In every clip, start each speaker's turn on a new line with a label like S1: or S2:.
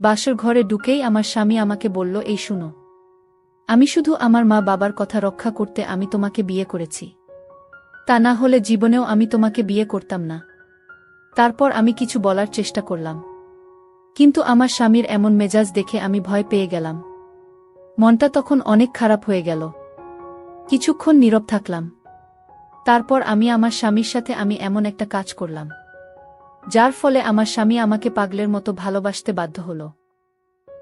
S1: বাসর ঘরে ঢুকেই আমার স্বামী আমাকে বলল, এই শুনো, আমি শুধু আমার মা বাবার কথা রক্ষা করতে আমি তোমাকে বিয়ে করেছি। তা না হলে জীবনেও আমি তোমাকে বিয়ে করতাম না। তারপর আমি কিছু বলার চেষ্টা করলাম, কিন্তু আমার স্বামীর এমন মেজাজ দেখে আমি ভয় পেয়ে গেলাম। মনটা তখন অনেক খারাপ হয়ে গেল। কিছুক্ষণ নীরব থাকলাম। তারপর আমি আমার স্বামীর সাথে আমি এমন একটা কাজ করলাম, যার ফলে আমার স্বামী আমাকে পাগলের মতো ভালোবাসতে বাধ্য হল।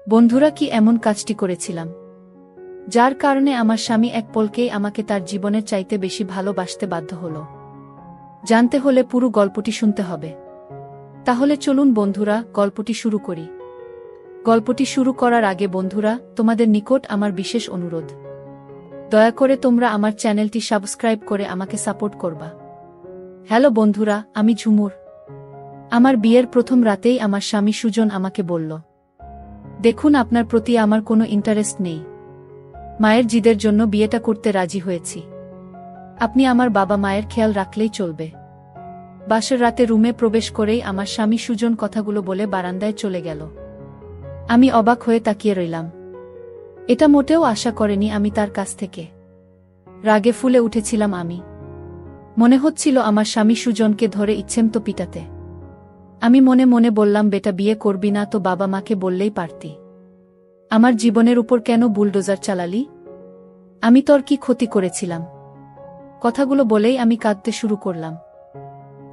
S1: বন্ধুরা, কি এমন কাজটি করেছিলাম, যার কারণে আমার স্বামী এক পলকেই আমাকে তার জীবনের চাইতে বেশি ভালোবাসতে বাধ্য হল? জানতে হলে পুরো গল্পটি শুনতে হবে। তাহলে চলুন বন্ধুরা, গল্পটি শুরু করি। গল্পটি শুরু করার আগে বন্ধুরা, তোমাদের নিকট আমার বিশেষ অনুরোধ, দয়া করে তোমরা আমার চ্যানেলটি সাবস্ক্রাইব করে আমাকে সাপোর্ট করবা। হ্যালো বন্ধুরা, আমি ঝুমুর। আমার বিয়ের প্রথম রাতেই আমার স্বামী সুজন আমাকে বলল, দেখুন, আপনার প্রতি আমার কোনো ইন্টারেস্ট নেই। মায়ের জিদের জন্য বিয়েটা করতে রাজি হয়েছি। আপনি আমার বাবা মায়ের খেয়াল রাখলেই চলবে। বাসর রাতে রুমে প্রবেশ করেই আমার স্বামী সুজন কথাগুলো বলে বারান্দায় চলে গেল। আমি অবাক হয়ে তাকিয়ে রইলাম। এটা মোটেও আশা করেনি আমি তার কাছ থেকে। রাগে ফুলে উঠেছিলাম আমি। মনে হচ্ছিল আমার স্বামী সুজনকে ধরে ইচ্ছেমতো পিটাতে। আমি মনে মনে বললাম, বেটা, বিয়ে করবি না তো বাবা মাকে বললেই পারতি। আমার জীবনের উপর কেন বুলডোজার চালালি? আমি তোর কি ক্ষতি করেছিলাম? কথাগুলো বলেই আমি কাঁদতে শুরু করলাম।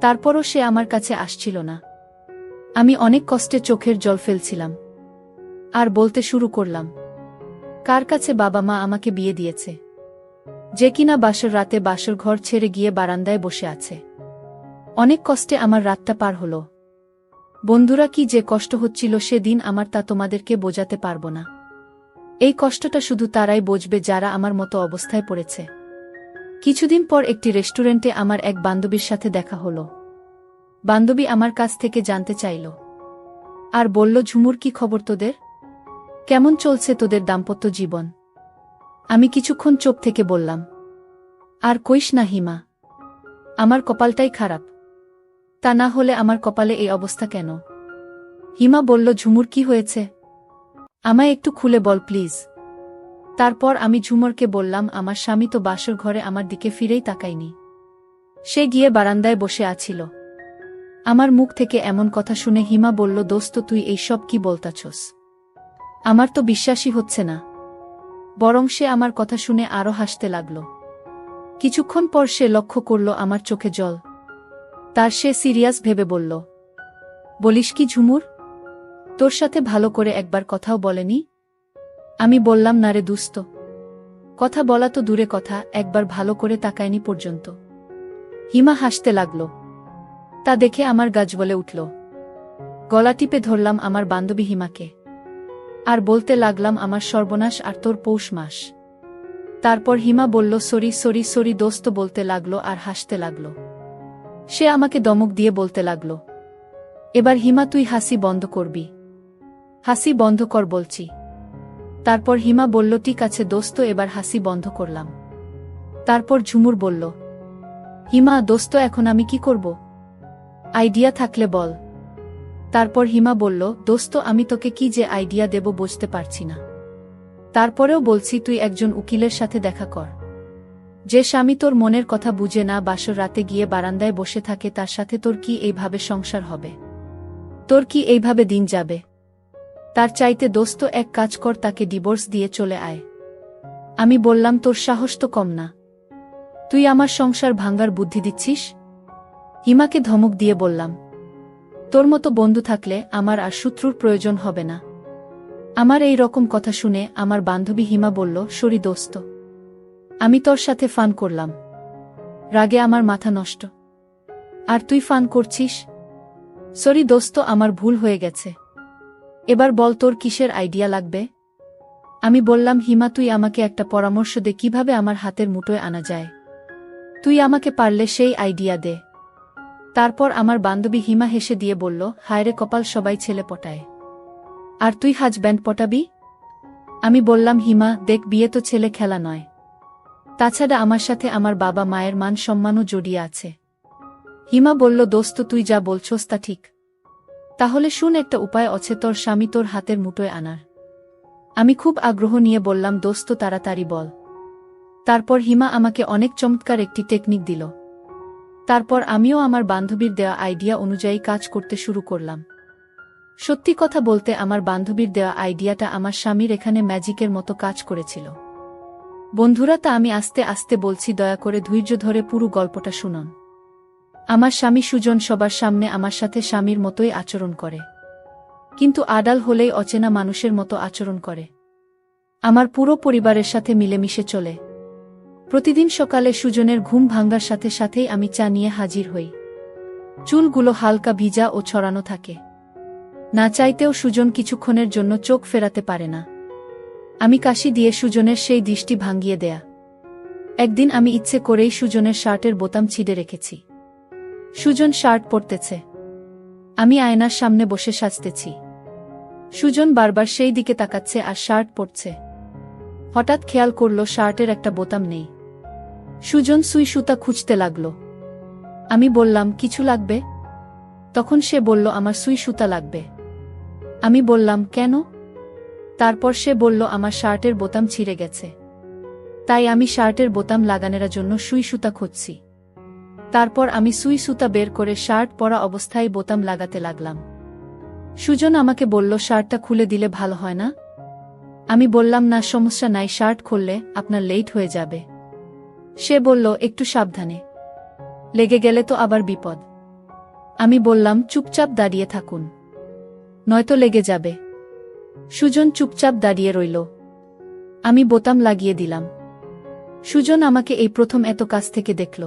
S1: তারপরও সে আমার কাছে আসছিল না। আমি অনেক কষ্টে চোখের জল ফেলছিলাম আর বলতে শুরু করলাম, কার কাছে বাবা মা আমাকে বিয়ে দিয়েছে, যে কিনা বাসর রাতে বাসর ঘর ছেড়ে গিয়ে বারান্দায় বসে আছে। অনেক কষ্টে আমার রাতটা পার হলো। বন্ধুরা, কি যে কষ্ট হচ্ছিল সেদিন আমার, তা তোমাদেরকে বোঝাতে পারবো না। এই কষ্টটা শুধু তারাই বুঝবে যারা আমার মতো অবস্থায় পড়েছে। কিছুদিন পর একটি রেস্টুরেন্টে আমার এক বান্ধবীর সাথে দেখা হলো। বান্ধবী আমার কাছ থেকে জানতে চাইল আর বলল, ঝুমুর, কি খবর তোদের? কেমন চলছে তোদের দাম্পত্য জীবন? আমি কিছুক্ষণ চুপ থেকে বললাম, আর কইস না হিমা, আমার কপালটাই খারাপ। তা না হলে আমার কপালে এই অবস্থা কেন? হিমা বলল, ঝুমুর, কি হয়েছে? আমায় একটু খুলে বল প্লিজ। তারপর আমি ঝুমুরকে বললাম, আমার স্বামী তো বাসর ঘরে আমার দিকে ফিরেই তাকায়নি। সে গিয়ে বারান্দায় বসে আছিল। আমার মুখ থেকে এমন কথা শুনে হিমা বলল, দোস্ত, তুই এইসব কি বলতাছস? আমার তো বিশ্বাসই হচ্ছে না। বরং সে আমার কথা শুনে আরো হাসতে লাগল। কিছুক্ষণ পর সে লক্ষ্য করল আমার চোখে জল। তার সে সিরিয়াস ভেবে বলল, বলিস কি ঝুমুর, তোর সাথে ভালো করে একবার কথাও বলেনি? আমি বললাম, না রে দুস্ত, কথা বলা তো দূরে কথা, একবার ভালো করে তাকায়নি পর্যন্ত। হিমা হাসতে লাগল। তা দেখে আমার গা জ্বলে উঠল। গলা টিপে ধরলাম আমার বান্ধবী হিমাকে আর বলতে লাগলাম, আমার সর্বনাশ আর তোর পৌষ মাস। তারপর হিমা বলল, সরি সরি সরি দোস্ত বলতে লাগলো আর হাসতে লাগল। সে আমাকে দমক দিয়ে বলতে লাগল, এবার হিমা তুই হাসি বন্ধ করবি, হাসি বন্ধ কর বলছি। তারপর হিমা বলল, ঠিক আছে দোস্ত, এবার হাসি বন্ধ করলাম। তারপর ঝুমুর বলল, হিমা দোস্ত, এখন আমি কি করব? আইডিয়া থাকলে বল। তারপর হিমা বলল, দোস্ত, আমি তোকে কি যে আইডিয়া দেব বুঝতে পারছি না। তারপরেও বলছি, তুই একজন উকিলের সাথে দেখা কর। যে স্বামী তোর মনের কথা বুঝে না, বাসর রাতে গিয়ে বারান্দায় বসে থাকে, তার সাথে তোর কি এইভাবে সংসার হবে? তোর কি এইভাবে দিন যাবে? তার চাইতে দোস্ত এক কাজ কর, তাকে ডিভোর্স দিয়ে চলে আয়। আমি বললাম, তোর সাহস তো কম না, তুই আমার সংসার ভাঙ্গার বুদ্ধি দিচ্ছিস? হিমাকে ধমক দিয়ে বললাম, তোর মতো বন্ধু থাকলে আমার আর শত্রুর প্রয়োজন হবে না। আমার এই রকম কথা শুনে আমার বান্ধবী হিমা বলল, সরি দোস্ত, আমি তোর সাথে ফান করলাম। রাগে আমার মাথা নষ্ট। আর তুই ফান করছিস? সরি দোস্ত, আমার ভুল হয়ে গেছে। এবার বল, তোর কিসের আইডিয়া লাগবে? আমি বললাম, হিমা, তুই আমাকে একটা পরামর্শ দে, কিভাবে আমার হাতের মুঠোয় আনা যায়। তুই আমাকে পারলে সেই আইডিয়া দে। তারপর আমার বান্ধবী হিমা হেসে দিয়ে বলল, হায়রে কপাল, সবাই ছেলে পটায়, আর তুই হাজব্যান্ড পটাবি? আমি বললাম, হিমা দেখ, বিয়ে তো ছেলে খেলা নয়। তাছাড়া আমার সাথে আমার বাবা মায়ের মান সম্মানও জড়িয়ে আছে। হিমা বলল, দোস্ত, তুই যা বলছস তা ঠিক। তাহলে শুন, একটা উপায় আছে তোর স্বামী তোর হাতের মুঠোয় আনার। আমি খুব আগ্রহ নিয়ে বললাম, দোস্ত তাড়াতাড়ি বল। তারপর হিমা আমাকে অনেক চমৎকার একটি টেকনিক দিল। তারপর আমিও আমার বান্ধবীর দেওয়া আইডিয়া অনুযায়ী কাজ করতে শুরু করলাম। সত্যি কথা বলতে আমার বান্ধবীর দেওয়া আইডিয়াটা আমার স্বামীর এখানে ম্যাজিকের মতো কাজ করেছিল। বন্ধুরা, তা আমি আস্তে আস্তে বলছি, দয়া করে ধৈর্য ধরে পুরো গল্পটা শুনুন। আমার স্বামী সুজন সবার সামনে আমার সাথে স্বামীর মতোই আচরণ করে, কিন্তু আড়াল হলেই অচেনা মানুষের মতো আচরণ করে। আমার পুরো পরিবারের সাথে মিলেমিশে চলে। প্রতিদিন সকালে সুজনের ঘুম ভাঙার সাথে সাথেই আমি চা নিয়ে হাজির হই। চুলগুলো হালকা ভিজা ও ছড়ানো থাকে। না চাইতেও সুজন কিছুক্ষণের জন্য চোখ ফেরাতে পারে না। আমি কাশি দিয়ে সুজনের সেই দৃষ্টি ভাঙিয়ে দেয়া। একদিন আমি ইচ্ছে করেই সুজনের শার্টের বোতাম ছিঁড়ে রেখেছি। সুজন শার্ট পরতেছে, আমি আয়নার সামনে বসে সাজতেছি। সুজন বারবার সেই দিকে তাকাচ্ছে আর শার্ট পরছে। হঠাৎ খেয়াল করল শার্টের একটা বোতাম নেই। সুজন সুই সুতা খুঁজতে লাগল। আমি বললাম, কিছু লাগবে? তখন সে বলল, আমার সুই সুতা লাগবে। আমি বললাম, কেন? তারপর সে বলল, আমার শার্টের বোতাম ছিঁড়ে গেছে, তাই আমি শার্টের বোতাম লাগানোর জন্য সুই সুতা খুঁজছি। তারপর আমি সুই সুতা বের করে শার্ট পরা অবস্থায় বোতাম লাগাতে লাগলাম। সুজন আমাকে বলল, শার্টটা খুলে দিলে ভালো হয় না? আমি বললাম, না সমস্যা নাই, শার্ট খুললে আপনার লেট হয়ে যাবে। সে বলল, একটু সাবধানে, লেগে গেলে তো আবার বিপদ। আমি বললাম, চুপচাপ দাঁড়িয়ে থাকুন, নয়তো লেগে যাবে। সুজন চুপচাপ দাঁড়িয়ে রইল। আমি বোতাম লাগিয়ে দিলাম। সুজন আমাকে এই প্রথম এত কাছ থেকে দেখল।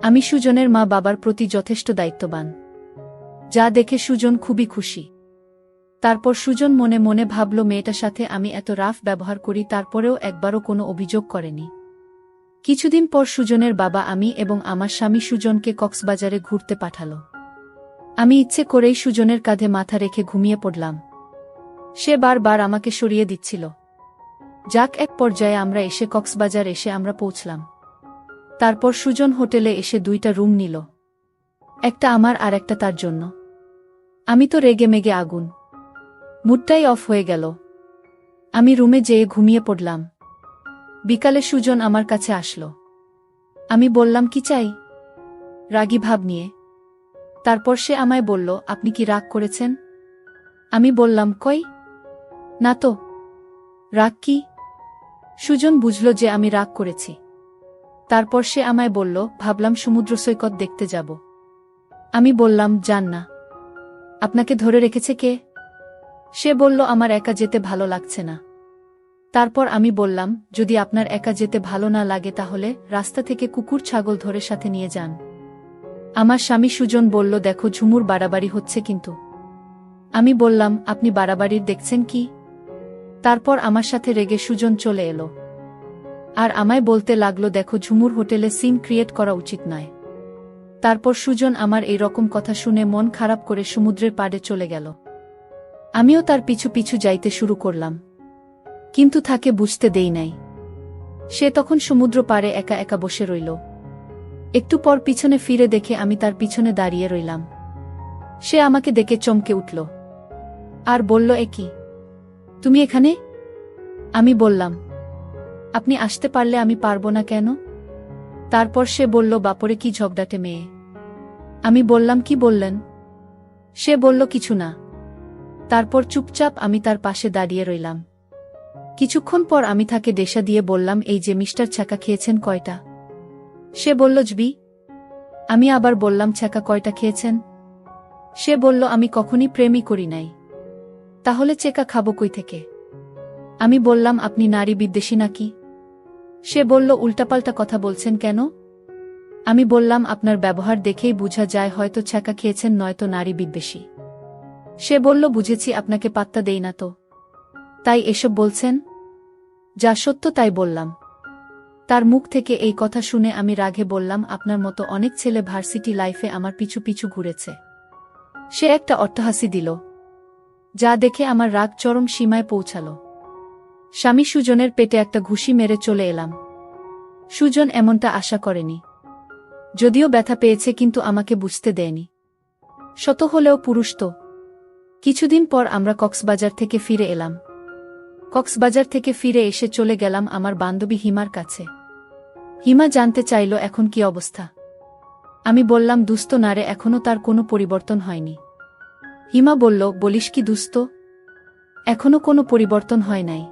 S1: আমি সুজনের মা বাবার প্রতি যথেষ্ট দায়িত্ববান, যা দেখে সুজন খুবই খুশি। তারপর সুজন মনে মনে ভাবল, মেয়েটার সাথে আমি এত রাফ ব্যবহার করি, তারপরেও একবারও কোনো অভিযোগ করেনি। কিছুদিন পর সুজনের বাবা আমি এবং আমার স্বামী সুজনকে কক্সবাজারে ঘুরতে পাঠাল। আমি ইচ্ছে করেই সুজনের কাঁধে মাথা রেখে ঘুমিয়ে পড়লাম। সে বারবার আমাকে সরিয়ে দিচ্ছিল। যাক, এক পর্যায়ে আমরা এসে কক্সবাজার এসে আমরা পৌঁছলাম। তারপর সুজন হোটেলে এসে 2টা রুম নিল, একটা আমার আর একটা তার জন্য। আমি তো রেগে মেগে আগুন, মুডটাই অফ হয়ে গেল। আমি রুমে যেয়ে ঘুমিয়ে পড়লাম। বিকালে সুজন আমার কাছে আসলো। আমি বললাম, কি চাই? রাগী ভাব নিয়ে। তারপর সে আমায় বলল, আপনি কি রাগ করেছেন? আমি বললাম, কই না তো। রাগ কি? সুজন বুঝল যে আমি রাগ করেছি। তারপর সে আমায় বলল, ভাবলাম সমুদ্র সৈকত দেখতে যাব। আমি বললাম, যান না। আপনাকে ধরে রেখেছে কে? সে বলল, আমার একা যেতে ভালো লাগছে না। তারপর আমি বললাম, যদি আপনার একা যেতে ভালো না লাগে তাহলে রাস্তা থেকে কুকুর ছাগল ধরে সাথে নিয়ে যান। আমার স্বামী সুজন বলল, দেখো ঝুমুর বাড়াবাড়ি হচ্ছে কিন্তু। আমি বললাম, আপনি বাড়াবাড়ির দেখছেন কি? তারপর আমার সাথে রেগে সুজন চলে এলো আর আমায় বলতে লাগলো, দেখো ঝুমুর হোটেলে সিন ক্রিয়েট করা উচিত নয়। তারপর সুজন আমার এই রকম কথা শুনে মন খারাপ করে সমুদ্রের পাড়ে চলে গেল। আমিও তার পিছু পিছু যাইতে শুরু করলাম, কিন্তু তাকে বুঝতে দেই নাই। সে তখন সমুদ্র পাড়ে একা একা বসে রইল। একটু পর পিছনে ফিরে দেখে আমি তার পিছনে দাঁড়িয়ে রইলাম। সে আমাকে দেখে চমকে উঠল আর বলল, এ কি, তুমি এখানে? আমি বললাম, আপনি আসতে পারলে আমি পারবো না কেন? তারপর সে বলল, বাপরে কি ঝগড়াটে মেয়ে। আমি বললাম, কি বললেন? সে বলল, কিছু না। তারপর চুপচাপ আমি তার পাশে দাঁড়িয়ে রইলাম। কিছুক্ষণ পর আমি তাকে ডেসা দিয়ে বললাম, এই যে মিস্টার ছ্যাঁকা খেয়েছেন কয়টা? সে বলল, জবি। আমি আবার বললাম, ছ্যাঁকা কয়টা খেয়েছেন? সে বলল, আমি কখনই প্রেমই করি নাই, তাহলে চেকা খাবো কই থেকে? আমি বললাম, আপনি নারী বিদ্বেষী নাকি? সে বলল, উল্টাপাল্টা কথা বলছেন কেন? আমি বললাম, আপনার ব্যবহার দেখেই বোঝা যায় হয়তো ছ্যাঁকা খেয়েছেন নয়তো নারী বিদ্বেষী। সে বলল, বুঝেছি, আপনাকে পাত্তা দেই না তো, তাই এসব বলছেন। যা সত্য তাই বললাম। তার মুখ থেকে এই কথা শুনে আমি রাগে বললাম, আপনার মতো অনেক ছেলে ভার্সিটি লাইফে আমার পিছু পিছু ঘুরেছে। সে একটা অট্টহাসি দিল, যা দেখে আমার রাগ চরম সীমায় পৌঁছাল। স্বামী সুজনের পেটে একটা ঘুষি মেরে চলে এলাম। সুজন এমনটা আশা করেনি, যদিও ব্যথা পেয়েছে কিন্তু আমাকে বুঝতে দেয়নি। শত হলেও পুরুষ তো। কিছুদিন পর আমরা কক্সবাজার থেকে ফিরে এলাম। কক্সবাজার থেকে ফিরে এসে চলে গেলাম আমার বান্ধবী হিমার কাছে। হিমা জানতে চাইল এখন কি অবস্থা। আমি বললাম, দুস্থ না রে, এখনও তার কোনো পরিবর্তন হয়নি। হিমা বলল, বলিস কি দুস্থ? এখনও কোনো পরিবর্তন হয় নাই।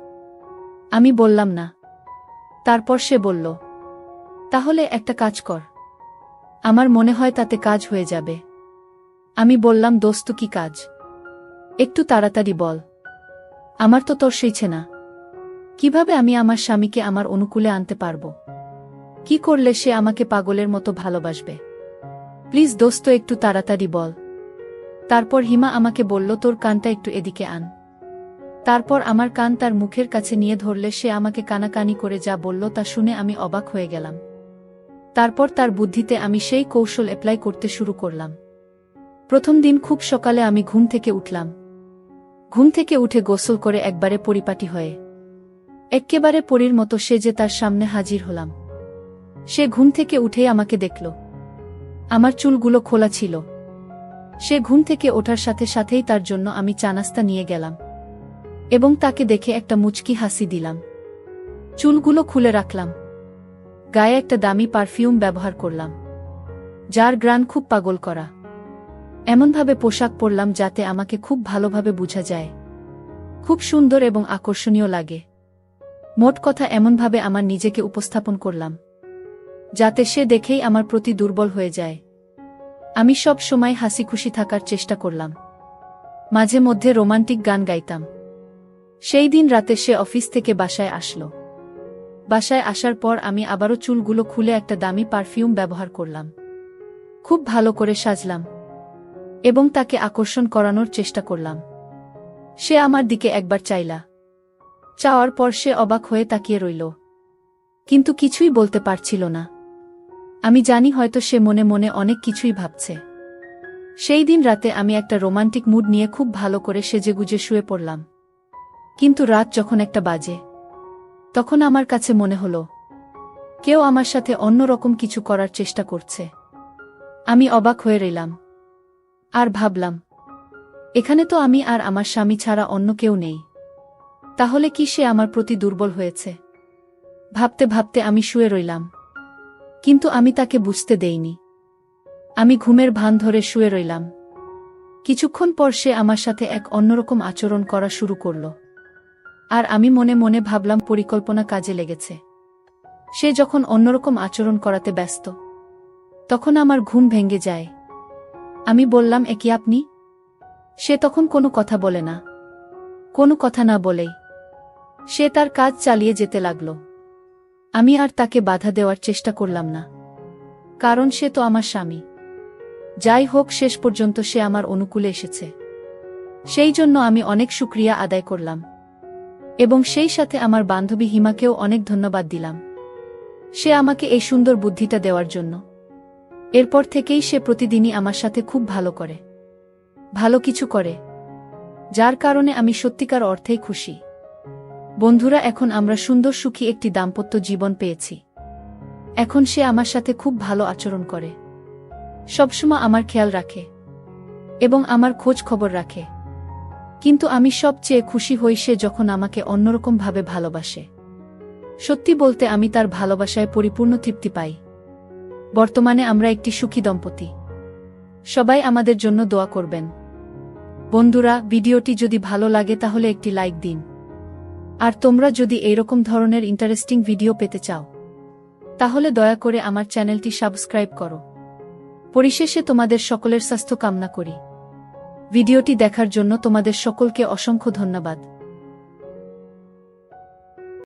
S1: আমি বললাম না। তারপর সে বলল, তাহলে একটা কাজ কর, আমার মনে হয় তাতে কাজ হয়ে যাবে। আমি বললাম, দোস্ত কি কাজ? একটু তাড়াতাড়ি বল, আমার তো তোর সইছে না। কিভাবে আমি আমার স্বামীকে আমার অনুকূলে আনতে পারব? কি করলে সে আমাকে পাগলের মতো ভালোবাসবে? প্লিজ দোস্ত, একটু তাড়াতাড়ি বল। তারপর হিমা আমাকে বলল, তোর কানটা একটু এদিকে আন। তারপর আমার কান তার মুখের কাছে নিয়ে ধরলে সে আমাকে কানাকানি করে যা বলল তা শুনে আমি অবাক হয়ে গেলাম। তারপর তার বুদ্ধিতে আমি সেই কৌশল অ্যাপ্লাই করতে শুরু করলাম। প্রথম দিন খুব সকালে আমি ঘুম থেকে উঠলাম। ঘুম থেকে উঠে গোসল করে একবারে পরিপাটি হয়ে এক্কেবারে পরীর মতো সেজে তার সামনে হাজির হলাম। সে ঘুম থেকে উঠেই আমাকে দেখল। আমার চুলগুলো খোলা ছিল। সে ঘুম থেকে ওঠার সাথে সাথেই তার জন্য আমি চা নাস্তা নিয়ে গেলাম এবং তাকে দেখে একটা মুচকি হাসি দিলাম। চুলগুলো খুলে রাখলাম। গায়ে একটা দামি পারফিউম ব্যবহার করলাম, যার ঘ্রাণ খুব পাগল করা। এমনভাবে পোশাক পরলাম যাতে আমাকে খুব ভালোভাবে বোঝা যায়, খুব সুন্দর এবং আকর্ষণীয় লাগে। মোট কথা, এমনভাবে আমার নিজেকে উপস্থাপন করলাম যাতে সে দেখেই আমার প্রতি দুর্বল হয়ে যায়। আমি সব সময় হাসি খুশি থাকার চেষ্টা করলাম। মাঝে মধ্যে রোমান্টিক গান গাইতাম। সেই দিন রাতে সে অফিস থেকে বাসায় আসলো। বাসায় আসার পর আমি আবারও চুলগুলো খুলে একটা দামি পারফিউম ব্যবহার করলাম। খুব ভালো করে সাজলাম এবং তাকে আকর্ষণ করানোর চেষ্টা করলাম। সে আমার দিকে একবার চাইলা। চাওয়ার পর সে অবাক হয়ে তাকিয়ে রইল, কিন্তু কিছুই বলতে পারছিল না। আমি জানি হয়তো সে মনে মনে অনেক কিছুই ভাবছে। সেই দিন রাতে আমি একটা রোমান্টিক মুড নিয়ে খুব ভালো করে সেজেগুজে শুয়ে পড়লাম। কিন্তু রাত যখন একটা বাজে, তখন আমার কাছে মনে হলো কেউ আমার সাথে অন্যরকম কিছু করার চেষ্টা করছে। আমি অবাক হয়ে রইলাম আর ভাবলাম, এখানে তো আমি আর আমার স্বামী ছাড়া অন্য কেউ নেই। তাহলে কি সে আমার প্রতি দুর্বল হয়েছে? ভাবতে ভাবতে আমি শুয়ে রইলাম, কিন্তু আমি তাকে বুঝতে দেইনি। আমি ঘুমের ভান ধরে শুয়ে রইলাম। কিছুক্ষণ পর সে আমার সাথে এক অন্যরকম আচরণ করা শুরু করল, আর আমি মনে মনে ভাবলাম পরিকল্পনা কাজে লেগেছে। সে যখন অন্যরকম আচরণ করাতে ব্যস্ত, তখন আমার ঘুম ভেঙে যায়। আমি বললাম, এ কি আপনি? সে তখন কোনো কথা বলে না। কোনো কথা না বলেই সে তার কাজ চালিয়ে যেতে লাগল। আমি আর তাকে বাধা দেওয়ার চেষ্টা করলাম না, কারণ সে তো আমার স্বামী। যাই হোক, শেষ পর্যন্ত সে আমার অনুকূলে এসেছে। সেই জন্য আমি অনেক শুকরিয়া আদায় করলাম এবং সেই সাথে আমার বান্ধবী হিমাকেও অনেক ধন্যবাদ দিলাম, সে আমাকে এই সুন্দর বুদ্ধিটা দেওয়ার জন্য। এরপর থেকেই সে প্রতিদিনই আমার সাথে খুব ভালো কিছু করে, যার কারণে আমি সত্যিকার অর্থেই খুশি। বন্ধুরা, এখন আমরা সুন্দর সুখী একটি দাম্পত্য জীবন পেয়েছি। এখন সে আমার সাথে খুব ভালো আচরণ করে, সবসময় আমার খেয়াল রাখে এবং আমার খোঁজ খবর রাখে। কিন্তু আমি সবচেয়ে খুশি হই সে যখন আমাকে অন্যরকমভাবে ভালোবাসে। সত্যি বলতে, আমি তার ভালোবাসায় পরিপূর্ণ তৃপ্তি পাই। বর্তমানে আমরা একটি সুখী দম্পতি। সবাই আমাদের জন্য দোয়া করবেন। বন্ধুরা, ভিডিওটি যদি ভালো লাগে তাহলে একটি লাইক দিন। আর তোমরা যদি এইরকম ধরনের ইন্টারেস্টিং ভিডিও পেতে চাও, তাহলে দয়া করে আমার চ্যানেলটি সাবস্ক্রাইব করো। পরিশেষে তোমাদের সকলের স্বাস্থ্য কামনা করি। ভিডিওটি দেখার জন্য তোমাদের সকলকে অসংখ্য ধন্যবাদ।